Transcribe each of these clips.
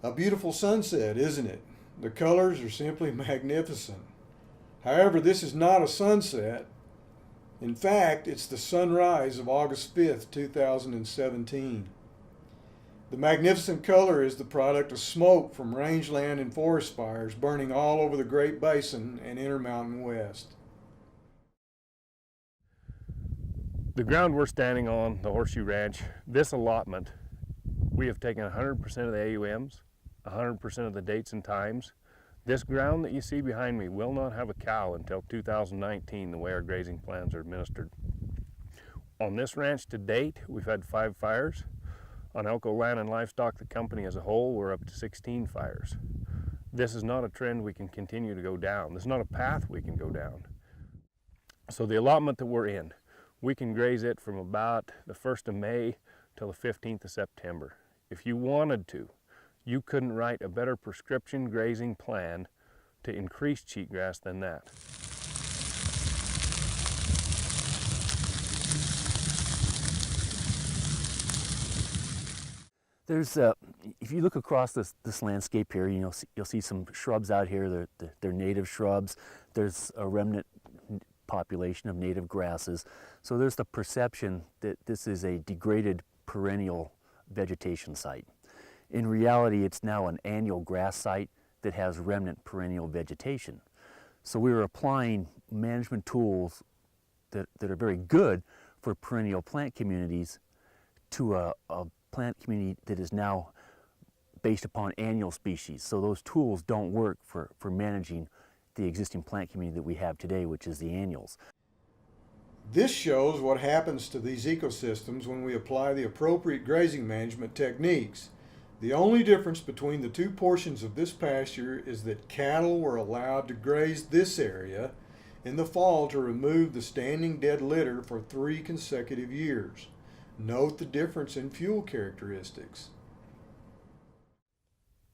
A beautiful sunset, isn't it? The colors are simply magnificent. However, this is not a sunset. In fact, it's the sunrise of August 5th, 2017. The magnificent color is the product of smoke from rangeland and forest fires burning all over the Great Basin and Intermountain West. The ground we're standing on, the Horseshoe Ranch, this allotment, we have taken 100% of the AUMs, 100% of the dates and times. This ground that you see behind me will not have a cow until 2019, the way our grazing plans are administered. On this ranch to date, we've had 5 fires. On Elko Land and Livestock, the company as a whole, we're up to 16 fires. This is not a trend we can continue to go down. This is not a path we can go down. So the allotment that we're in, we can graze it from about the 1st of May till the 15th of September. If you wanted to, you couldn't write a better prescription grazing plan to increase cheatgrass than that. There's, if you look across this landscape here, you'll see some shrubs out here. They're native shrubs. There's a remnant population of native grasses. So there's the perception that this is a degraded perennial vegetation site. In reality, it's now an annual grass site that has remnant perennial vegetation. So we were applying management tools that are very good for perennial plant communities to a plant community that is now based upon annual species. So those tools don't work for managing the existing plant community that we have today, which is the annuals. This shows what happens to these ecosystems when we apply the appropriate grazing management techniques. The only difference between the two portions of this pasture is that cattle were allowed to graze this area in the fall to remove the standing dead litter for 3 consecutive years. Note the difference in fuel characteristics.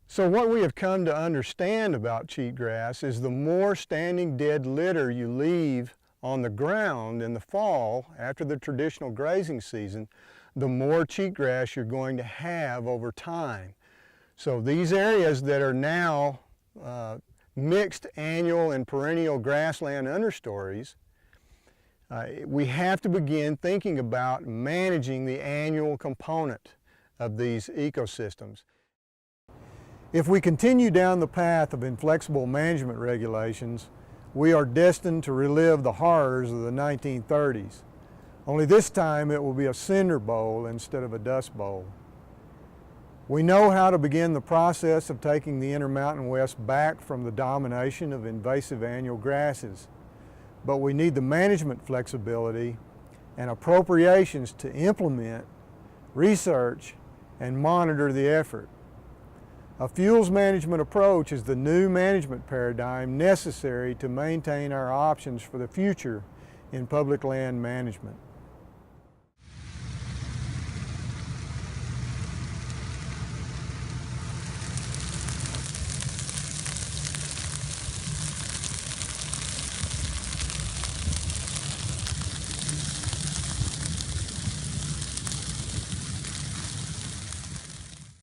So what we have come to understand about cheatgrass is the more standing dead litter you leave on the ground in the fall after the traditional grazing season, the more cheatgrass you're going to have over time. So these areas that are now mixed annual and perennial grassland understories, we have to begin thinking about managing the annual component of these ecosystems. If we continue down the path of inflexible management regulations, we are destined to relive the horrors of the 1930s. Only this time it will be a cinder bowl instead of a dust bowl. We know how to begin the process of taking the Intermountain West back from the domination of invasive annual grasses, but we need the management flexibility and appropriations to implement, research, and monitor the effort. A fuels management approach is the new management paradigm necessary to maintain our options for the future in public land management.